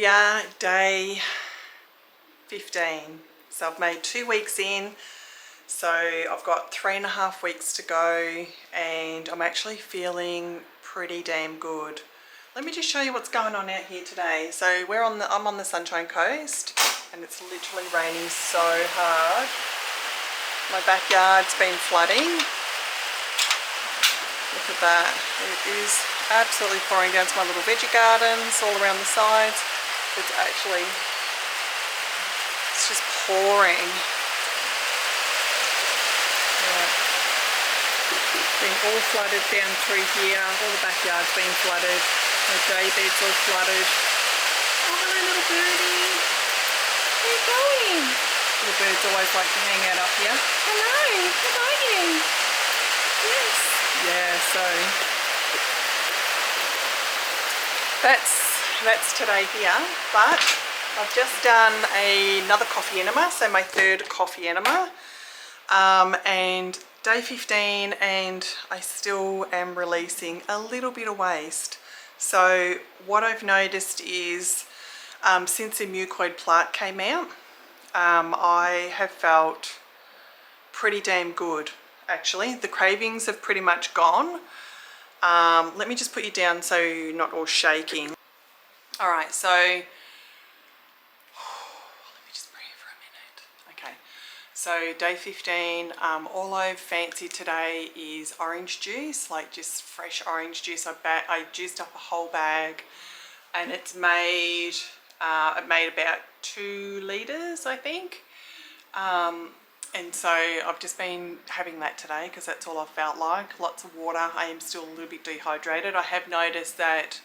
we are, day 15. So I've made 2 weeks in, so I've got 3.5 weeks to go, and I'm actually feeling pretty damn good. Let me just show you what's going on out here today. So I'm on the Sunshine Coast, and it's literally raining so hard. My backyard's been flooding. Look at that. It is absolutely pouring down to my little veggie gardens all around the sides. It's just pouring. Yeah. Been all flooded down through here. All the backyard's been flooded. My day bed's all flooded. Oh, hello, little birdie. Where are you going? Little birds always like to hang out up here. Hello, how are you? Yes. Yeah, so that's today here, but I've just done another coffee enema, so my 3rd coffee enema, and day 15, and I still am releasing a little bit of waste. So what I've noticed is since the mucoid plaque came out, I have felt pretty damn good. Actually, the cravings have pretty much gone. Let me just put you down so you're not all shaking. All right, so let me just breathe for a minute. Okay, so day 15, all I've fancied today is orange juice, like just fresh orange juice. I juiced up a whole bag, and it made about 2 litres, I think. And so I've just been having that today because that's all I felt like. Lots of water. I am still a little bit dehydrated. I have noticed that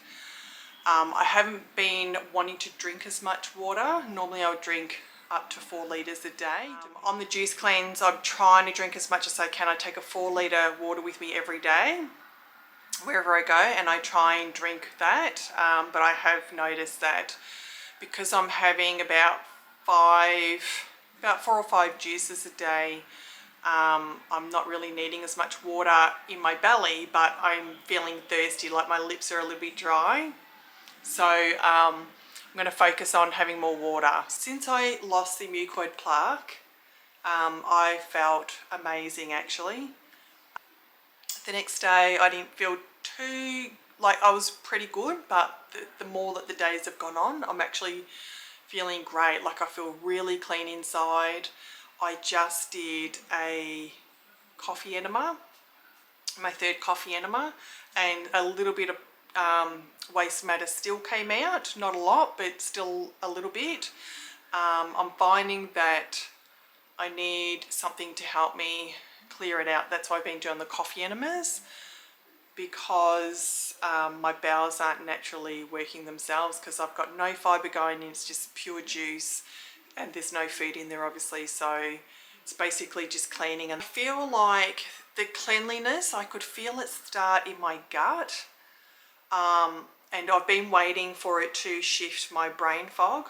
I haven't been wanting to drink as much water. Normally I would drink up to 4 litres a day. On the juice cleanse, I'm trying to drink as much as I can. I take a 4 litre water with me every day, wherever I go, and I try and drink that. But I have noticed that because I'm having about 4 or 5 juices a day, I'm not really needing as much water in my belly, but I'm feeling thirsty, like my lips are a little bit dry. So I'm going to focus on having more water. Since I lost the mucoid plaque, I felt amazing actually. The next day I didn't feel too, like I was pretty good, but the more that the days have gone on, I'm actually feeling great. Like I feel really clean inside. I just did a coffee enema, my 3rd coffee enema, and a little bit of waste matter still came out. Not a lot, but still a little bit. I'm finding that I need something to help me clear it out. That's why I've been doing the coffee enemas, because my bowels aren't naturally working themselves, because I've got no fibre going in. It's just pure juice, and there's no food in there obviously, so it's basically just cleaning. And I feel like the cleanliness, I could feel it start in my gut, and I've been waiting for it to shift my brain fog,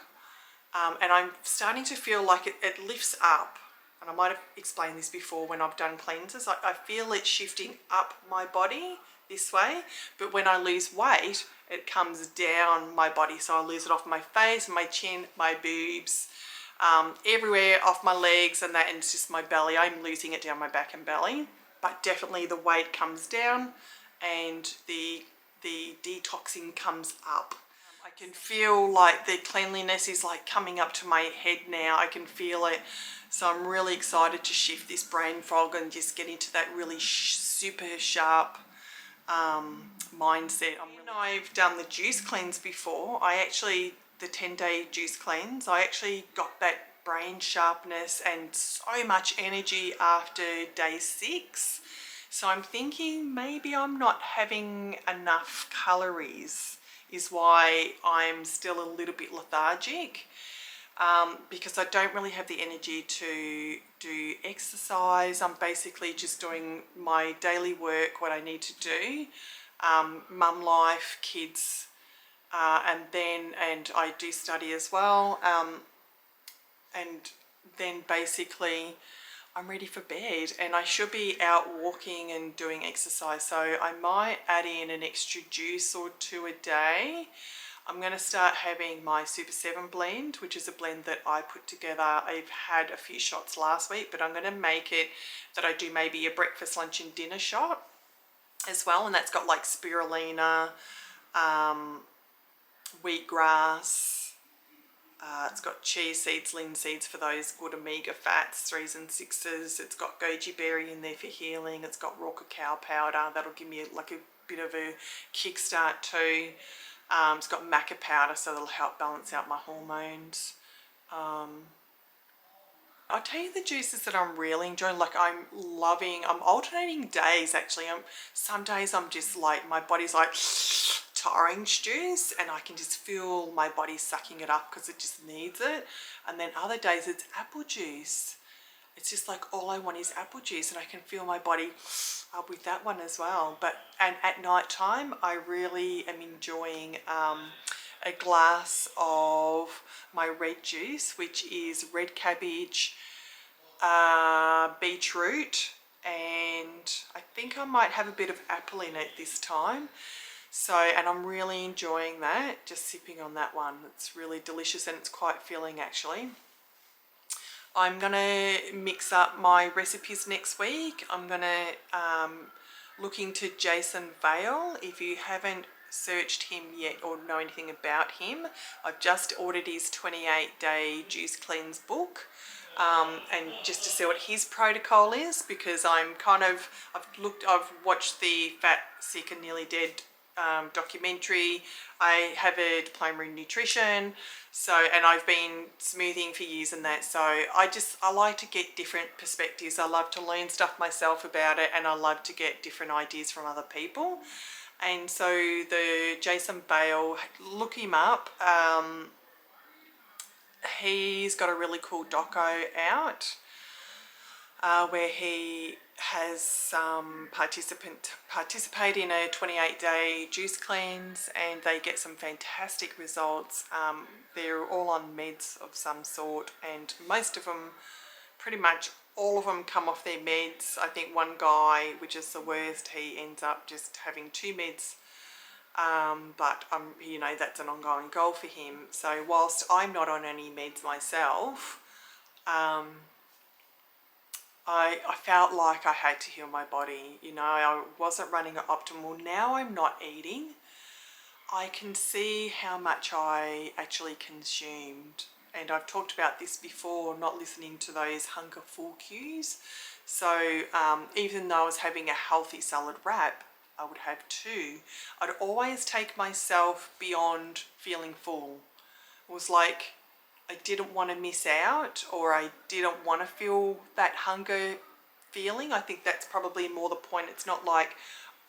and I'm starting to feel like it lifts up. And I might have explained this before when I've done cleanses. I feel it shifting up my body this way, but when I lose weight, it comes down my body. So I lose it off my face, my chin, my boobs, everywhere, off my legs, and it's just my belly. I'm losing it down my back and belly, but definitely the weight comes down and the detoxing comes up. I can feel like the cleanliness is like coming up to my head now. I can feel it. So I'm really excited to shift this brain fog and just get into that really super sharp mindset. I've done the juice cleanse before. The 10-day juice cleanse, I actually got that brain sharpness and so much energy after day 6. So I'm thinking maybe I'm not having enough calories, is why I'm still a little bit lethargic, because I don't really have the energy to do exercise. I'm basically just doing my daily work, what I need to do, mum life, kids, and I do study as well, and then basically I'm ready for bed, and I should be out walking and doing exercise, so I might add in an extra juice or 2 a day. I'm going to start having my Super 7 blend, which is a blend that I put together. I've had a few shots last week, but I'm going to make it that I do maybe a breakfast, lunch and dinner shot as well. And that's got like spirulina, wheatgrass, it's got chia seeds, linseeds for those good omega fats, 3s and 6s. It's got goji berry in there for healing. It's got raw cacao powder. That'll give me like a bit of a kickstart too. It's got maca powder, so that'll help balance out my hormones. I'll tell you the juices that I'm really enjoying. Like I'm alternating days actually. Some days I'm just like, my body's like to orange juice and I can just feel my body sucking it up because it just needs it. And then other days it's apple juice. It's just like all I want is apple juice, and I can feel my body up with that one as well. And at night time I really am enjoying a glass of my red juice, which is red cabbage, beetroot, and I think I might have a bit of apple in it this time. So, and I'm really enjoying that, just sipping on that one. It's really delicious and it's quite filling actually. I'm going to mix up my recipes next week. I'm going to look into Jason Vale. If you haven't searched him yet or know anything about him, I've just ordered his 28-day juice cleanse book. And just to see what his protocol is, because I've watched the Fat, Sick and Nearly Dead documentary. I have a diploma in nutrition, and I've been smoothing for years and that, so I like to get different perspectives. I love to learn stuff myself about it, and I love to get different ideas from other people. And so the Jason Bale, look him up. He's got a really cool doco out where he has participate in a 28-day juice cleanse, and they get some fantastic results. They're all on meds of some sort, and most of them, pretty much all of them, come off their meds. I think one guy, which is the worst, he ends up just having 2 meds. But that's an ongoing goal for him. So whilst I'm not on any meds myself, I felt like I had to heal my body. I wasn't running at optimal. Now I'm not eating. I can see how much I actually consumed. And I've talked about this before, not listening to those hunger full cues. So even though I was having a healthy salad wrap, I would have 2. I'd always take myself beyond feeling full. It was like I didn't want to miss out, or I didn't want to feel that hunger feeling. I think that's probably more the point. It's not like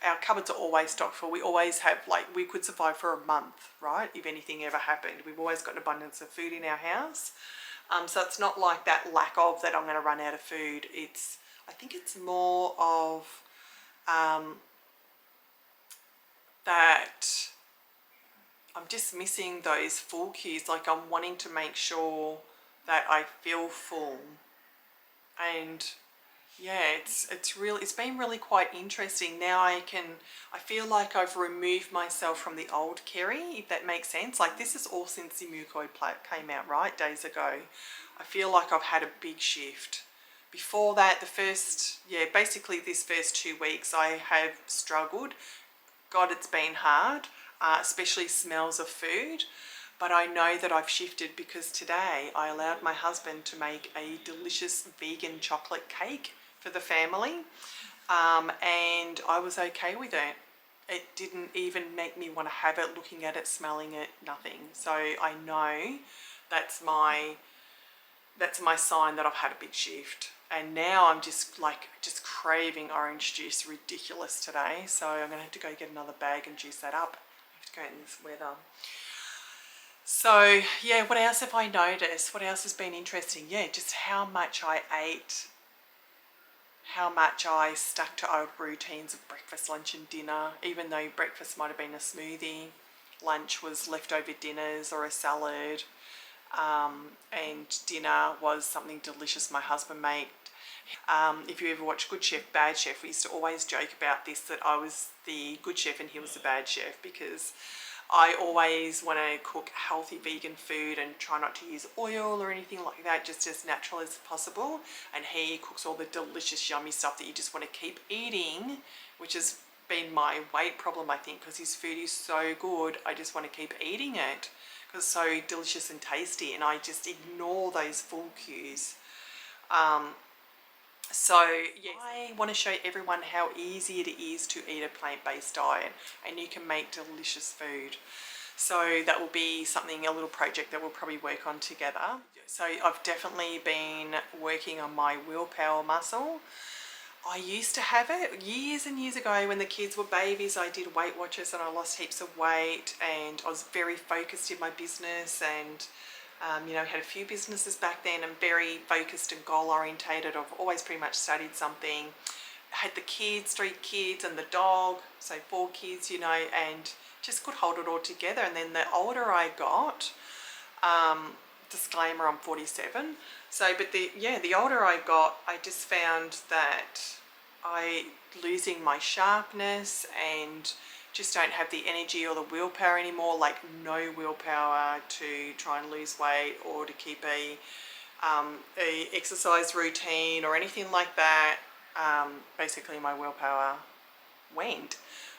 our cupboards are always stocked full. We always have, like, we could survive for a month, right? If anything ever happened. We've always got an abundance of food in our house. So it's not like that lack of that I'm going to run out of food. I think it's more of that I'm just missing those full cues. Like I'm wanting to make sure that I feel full. And yeah, it's been really quite interesting. Now I feel like I've removed myself from the old Kerry, if that makes sense. Like this is all since the mucoid plate came out, right, days ago. I feel like I've had a big shift. Before that, basically this first 2 weeks I have struggled. God, it's been hard, especially smells of food. But I know that I've shifted because today I allowed my husband to make a delicious vegan chocolate cake for the family, and I was okay with it. It didn't even make me want to have it, looking at it, smelling it, nothing. So I know that's my sign that I've had a big shift. And now I'm just craving orange juice, ridiculous today. So I'm going to have to go get another bag and juice that up. I have to go in this weather. So yeah, what else have I noticed? What else has been interesting? Yeah, just how much I ate, how much I stuck to old routines of breakfast, lunch and dinner, even though breakfast might have been a smoothie, lunch was leftover dinners or a salad, and dinner was something delicious my husband made. If you ever watch Good Chef, Bad Chef, we used to always joke about this, that I was the good chef and he was the bad chef, because I always want to cook healthy vegan food and try not to use oil or anything like that, just as natural as possible. And he cooks all the delicious, yummy stuff that you just want to keep eating, which has been my weight problem, I think, because his food is so good. I just want to keep eating it because it's so delicious and tasty, and I just ignore those full cues. So yes, I want to show everyone how easy it is to eat a plant-based diet, and you can make delicious food. So that will be something, a little project that we'll probably work on together. So I've definitely been working on my willpower muscle. I used to have it years and years ago when the kids were babies. I did Weight Watchers and I lost heaps of weight, and I was very focused in my business, and you know, had a few businesses back then, and very focused and goal orientated. I've always pretty much studied something. Had the kids, 3 kids and the dog, so 4 kids, you know, and just could hold it all together. And then the older I got, disclaimer, I'm 47. So, but the older I got, I just found that losing my sharpness and just don't have the energy or the willpower anymore, like no willpower to try and lose weight or to keep a exercise routine or anything like that. Basically my willpower went.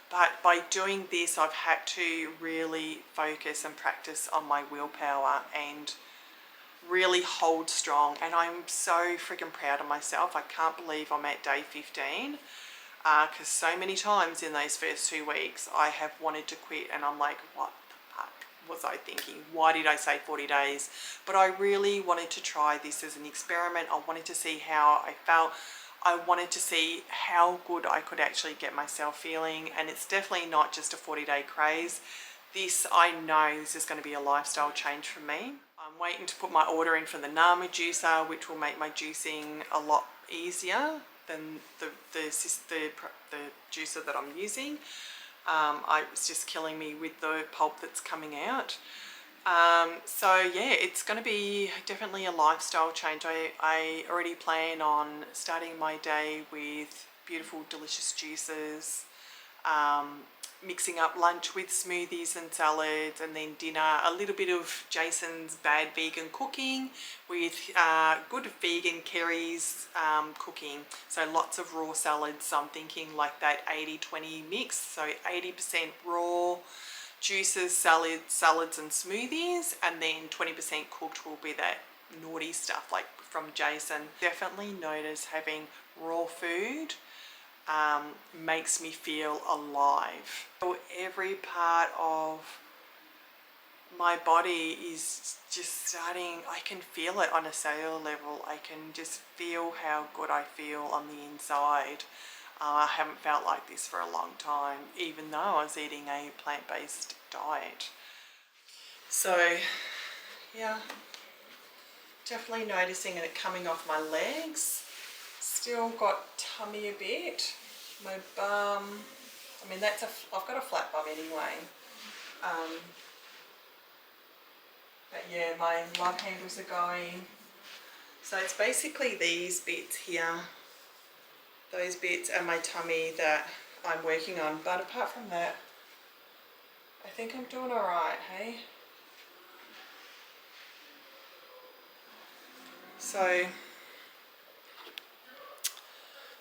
But by doing this, I've had to really focus and practice on my willpower and really hold strong. And I'm so freaking proud of myself. I can't believe I'm at day 15. Because so many times in those first 2 weeks I have wanted to quit, and I'm like, what the fuck was I thinking? Why did I say 40 days? But I really wanted to try this as an experiment. I wanted to see how I felt. I wanted to see how good I could actually get myself feeling, and it's definitely not just a 40-day craze. This, I know this is going to be a lifestyle change for me. I'm waiting to put my order in for the Nama juicer, which will make my juicing a lot easier than the juicer that I'm using. It's just killing me with the pulp that's coming out. So yeah, it's going to be definitely a lifestyle change. I already plan on starting my day with beautiful, delicious juices, mixing up lunch with smoothies and salads, and then dinner a little bit of Jason's bad vegan cooking with good vegan Kerry's cooking. So lots of raw salads. So I'm thinking like that 80-20 mix, so 80% raw juices, salads and smoothies, and then 20% cooked will be that naughty stuff like from Jason. Definitely notice having raw food makes me feel alive. So every part of my body is just starting, I can feel it on a cellular level. I can just feel how good I feel on the inside. I haven't felt like this for a long time, even though I was eating a plant-based diet. So yeah, definitely noticing it coming off my legs. Still got tummy a bit. My bum, I mean I've got a flat bum anyway. But yeah, my love handles are going. So it's basically these bits here, those bits and my tummy that I'm working on. But apart from that, I think I'm doing alright, hey? So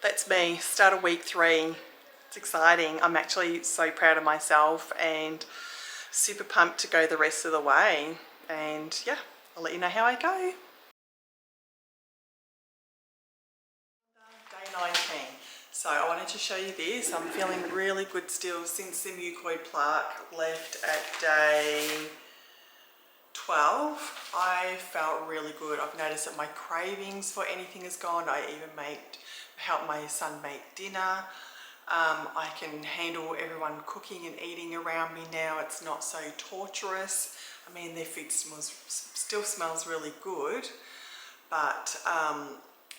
that's me, start of week 3. It's exciting. I'm actually so proud of myself and super pumped to go the rest of the way. And yeah, I'll let you know how I go. Day 19. So I wanted to show you this. I'm feeling really good still since the mucoid plaque left at day 12. I felt really good. I've noticed that my cravings for anything is gone. I even helped my son make dinner. I can handle everyone cooking and eating around me now. It's not so torturous. I mean, their food still smells really good, but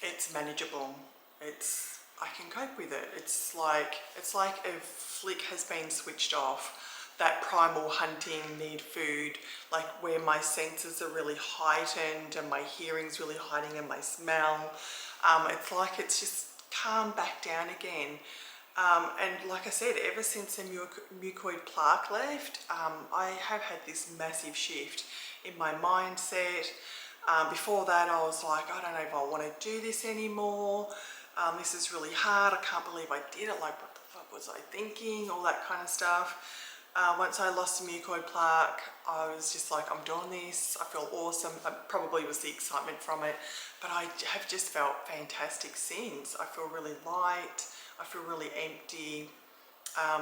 it's manageable. I can cope with it. It's like a flick has been switched off. That primal hunting need food, like where my senses are really heightened and my hearing's really heightened and my smell. It's like it's just calmed back down again. And like I said, ever since the mucoid plaque left, I have had this massive shift in my mindset. Before that, I was like, I don't know if I want to do this anymore. This is really hard. I can't believe I did it. Like, what the fuck was I thinking? All that kind of stuff. Once I lost the mucoid plaque, I was just like, I'm doing this. I feel awesome. It probably was the excitement from it, but I have just felt fantastic since. I feel really light. I feel really empty. I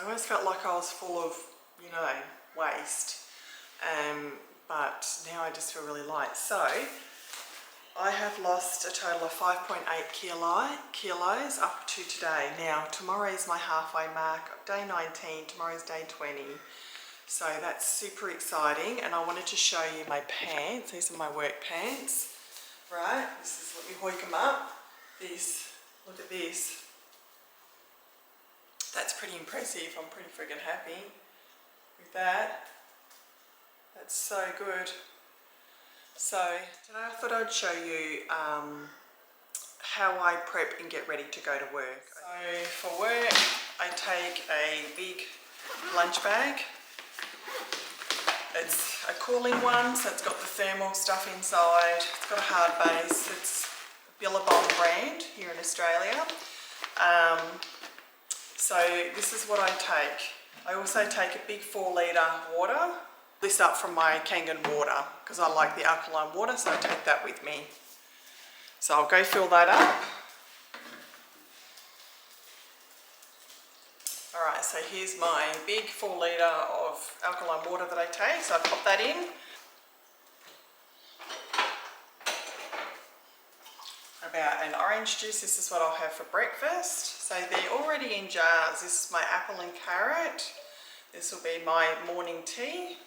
always felt like I was full of, you know, waste. But now I just feel really light. So I have lost a total of 5.8 kilos up to today. Now tomorrow is my halfway mark, day 19, tomorrow's day 20. So that's super exciting, and I wanted to show you my pants. These are my work pants, right? This is, let me hoik them up. Look at this. That's pretty impressive. I'm pretty friggin' happy with that. That's so good. So today I thought I'd show you how I prep and get ready to go to work. So for work, I take a big lunch bag. It's a cooling one, so it's got the thermal stuff inside. It's got a hard base. It's Billabong brand here in Australia. So this is what I take. I also take a big 4-litre water. This up from my Kangen water because I like the alkaline water, so I take that with me. So I'll go fill that up. Alright, so here's my big 4-litre of alkaline water that I take, so I pop that in. About an orange juice, this is what I'll have for breakfast. So they're already in jars. This is my apple and carrot. This will be my morning tea.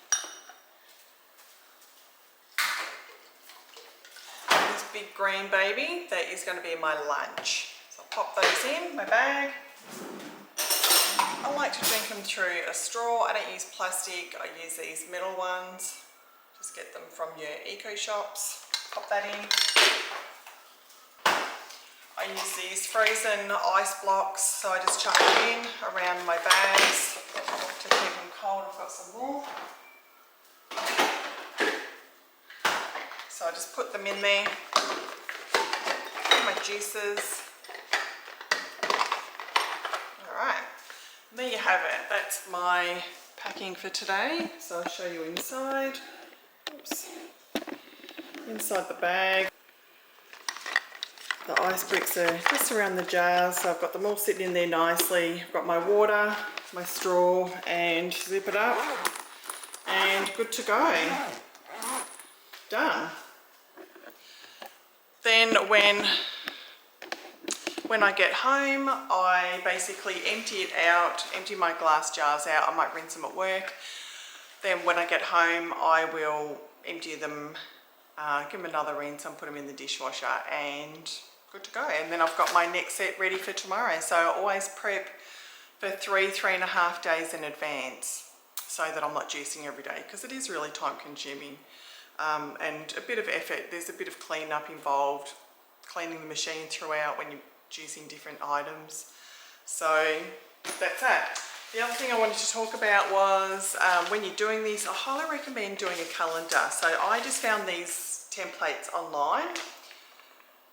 This big green baby, that is going to be my lunch. So I'll pop those in my bag. I like to drink them through a straw. I don't use plastic, I use these metal ones. Just get them from your eco shops. Pop that in. I use these frozen ice blocks, so I just chuck them in around my bags to keep them cold. I've got some more. So I just put them in there. My juices. Alright, there you have it. That's my packing for today. So I'll show you inside. Oops. Inside the bag. The ice bricks are just around the jars, so I've got them all sitting in there nicely. I've got my water, my straw, and zip it up, and good to go. Done. Then when I get home, I basically empty my glass jars out. I might rinse them at work. Then when I get home, I will empty them, give them another rinse and put them in the dishwasher, and good to go. And then I've got my next set ready for tomorrow. So I always prep for 3.5 days in advance so that I'm not juicing every day, because it is really time consuming and a bit of effort. There's a bit of cleanup involved, cleaning the machine throughout when you're juicing different items. So that's that. The other thing I wanted to talk about was when you're doing this, I highly recommend doing a calendar. So I just found these templates online.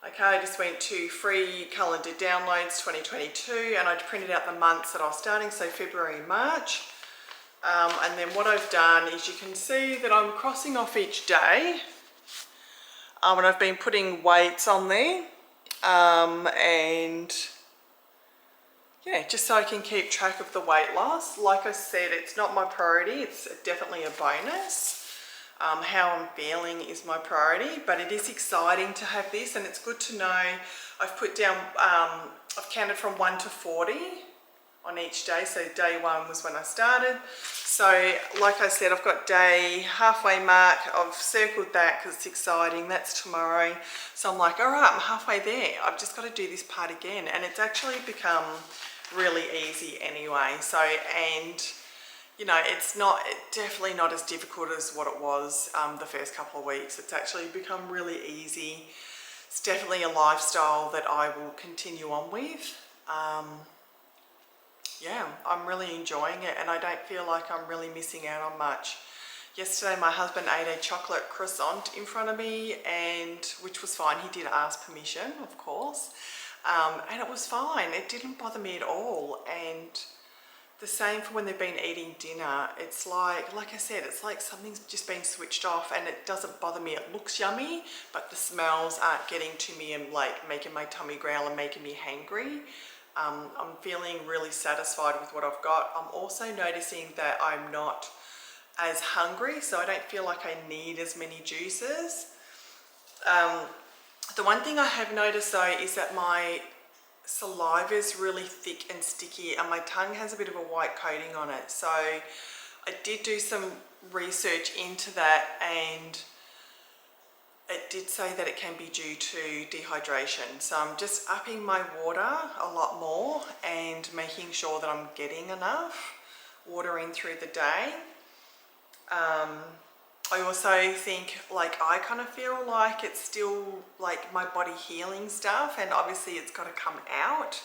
Okay, I just went to free calendar downloads 2022, and I printed out the months that I was starting, so February, March. And then what I've done is, you can see that I'm crossing off each day, and I've been putting weights on there, and yeah, just so I can keep track of the weight loss. Like I said, it's not my priority, it's definitely a bonus. How I'm feeling is my priority, but it is exciting to have this, and it's good to know. I've put down, I've counted from 1 to 40 on each day. So day 1 was when I started. So like I said, I've got day halfway mark. I've circled that because it's exciting. That's tomorrow. So I'm like, all right, I'm halfway there. I've just got to do this part again. And it's actually become really easy anyway. So, and you know, it's definitely not as difficult as what it was the first couple of weeks. It's actually become really easy. It's definitely a lifestyle that I will continue on with. Yeah, I'm really enjoying it, and I don't feel like I'm really missing out on much. Yesterday my husband ate a chocolate croissant in front of me, and which was fine. He did ask permission, of course, and it was fine. It didn't bother me at all. And the same for when they've been eating dinner. It's like I said, it's like something's just been switched off, and it doesn't bother me. It looks yummy, but the smells aren't getting to me and like making my tummy growl and making me hangry. I'm feeling really satisfied with what I've got. I'm also noticing that I'm not as hungry, so I don't feel like I need as many juices. The one thing I have noticed though is that my saliva is really thick and sticky, and my tongue has a bit of a white coating on it. So I did do some research into that, and it did say that it can be due to dehydration. So I'm just upping my water a lot more and making sure that I'm getting enough water in through the day. I also think, like, I kind of feel like it's still like my body healing stuff, and obviously it's got to come out.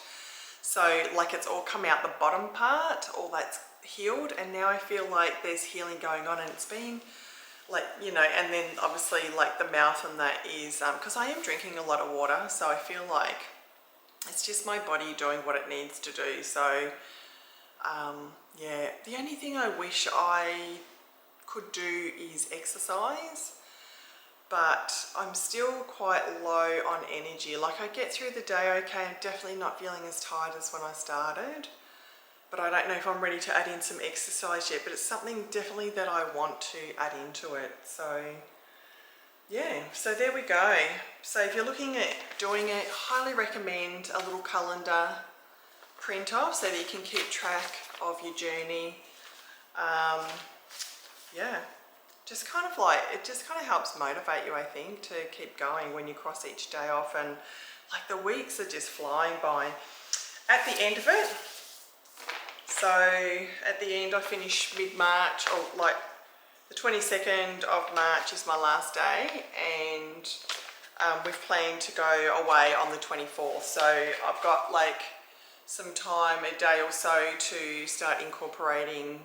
So like it's all come out the bottom part, all that's healed, and now I feel like there's healing going on, and it's been like, you know, and then obviously like the mouth and that is, because I am drinking a lot of water, so I feel like it's just my body doing what it needs to do. So yeah, the only thing I wish I could do is exercise, but I'm still quite low on energy. Like I get through the day okay, I'm definitely not feeling as tired as when I started, but I don't know if I'm ready to add in some exercise yet, but it's something definitely that I want to add into it. So yeah, so there we go. So if you're looking at doing it, highly recommend a little calendar print off so that you can keep track of your journey. Yeah, just kind of like, it just kind of helps motivate you, I think, to keep going when you cross each day off, and like the weeks are just flying by. At the end of it, so at the end I finish mid-March, or like the 22nd of March is my last day, and we've planned to go away on the 24th. So I've got like some time, a day or so, to start incorporating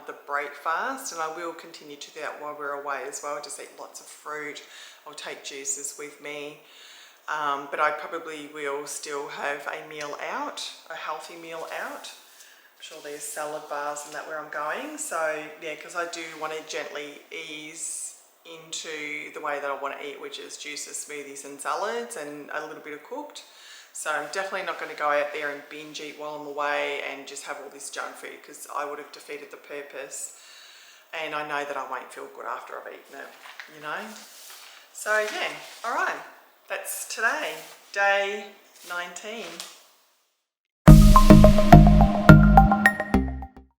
the break fast, and I will continue to do that while we're away as well. Just eat lots of fruit. I'll take juices with me, but I probably will still have a meal out, a healthy meal out. I'm sure there's salad bars and that where I'm going. So yeah, because I do want to gently ease into the way that I want to eat, which is juices, smoothies and salads, and a little bit of cooked. So I'm definitely not going to go out there and binge eat while I'm away and just have all this junk food, because I would have defeated the purpose, and I know that I won't feel good after I've eaten it, you know. So yeah, all right, that's today, day 19.